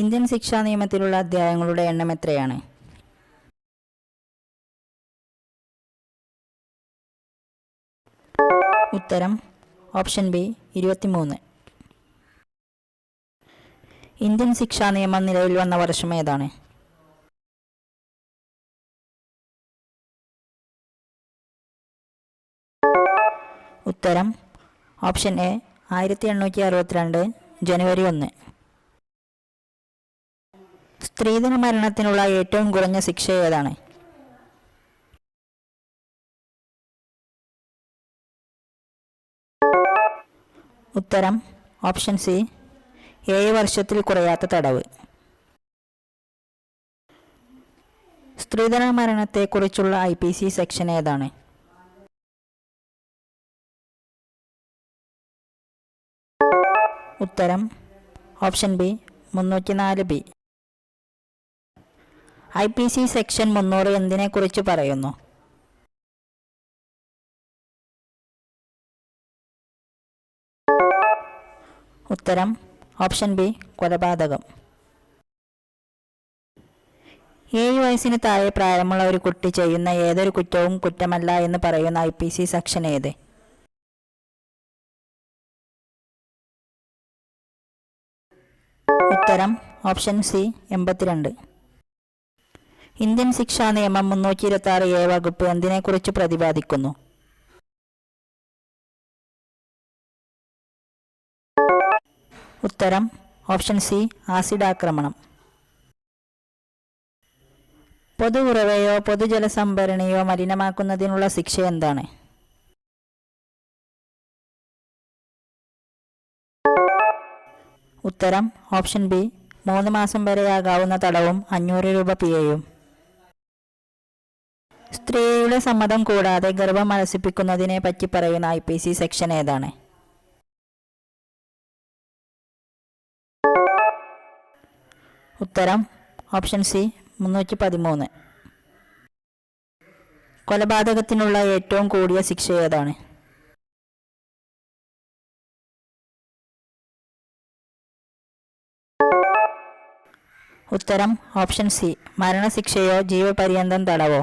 Indian ശിക്ഷാ നിയമത്തിലുള്ള അധ്യായങ്ങളുടെ എണ്ണം എത്രയാണ്? ഉത്തരം ഓപ്ഷൻ ബി 23. ഇന്ത്യൻ ശിക്ഷാ നിയമം നിലവിൽ വന്ന വർഷം ഏതാണ്? ഉത്തരം ഓപ്ഷൻ എ 1862 ജനുവരി 1. സ്ത്രീധന മരണത്തിനുള്ള ഏറ്റവും കുറഞ്ഞ ശിക്ഷ ഏതാണ്? ഉത്തരം ഓപ്ഷൻ സി 7 വർഷത്തിൽ കുറയാത്ത തടവ്. സ്ത്രീധന മരണത്തെക്കുറിച്ചുള്ള IPC സെക്ഷൻ ഏതാണ്? ഉത്തരം option B 304B. IPC section 300 എന്തിനെക്കുറിച്ച് പറയുന്നു? ഉത്തരം ഓപ്ഷൻ ബി കൊലപാതകം. 7 വയസ്സിന് താഴെ പ്രായമുള്ള ഒരു കുട്ടി ചെയ്യുന്ന ഏതൊരു കുറ്റവും കുറ്റമല്ല എന്ന് പറയുന്ന IPC സെക്ഷൻ ഏത്? ഉത്തരം ഓപ്ഷൻ സി 82. ഇന്ത്യൻ ശിക്ഷാ നിയമം 326A വകുപ്പ് എന്തിനെക്കുറിച്ച് പ്രതിപാദിക്കുന്നു? ഉത്തരം ഓപ്ഷൻ സി ആസിഡ് ആക്രമണം. പൊതു ഉറവയോ പൊതുജല സംഭരണിയോ മലിനമാക്കുന്നതിനുള്ള ശിക്ഷ എന്താണ്? ഉത്തരം ഓപ്ഷൻ ബി 3 മാസം വരെയാകാവുന്ന തടവും 500 രൂപ പിഴയും. സ്ത്രീയുടെ സമ്മതം കൂടാതെ ഗർഭം അലസിപ്പിക്കുന്നതിനെ പറ്റി പറയുന്ന IPC സെക്ഷൻ ഏതാണ്? ഉത്തരം ഓപ്ഷൻ സി 313. കൊലപാതകത്തിനുള്ള ഏറ്റവും കൂടിയ ശിക്ഷ ഏതാണ്? ഉത്തരം ഓപ്ഷൻ സി മരണശിക്ഷയോ ജീവപര്യന്തം തടവോ.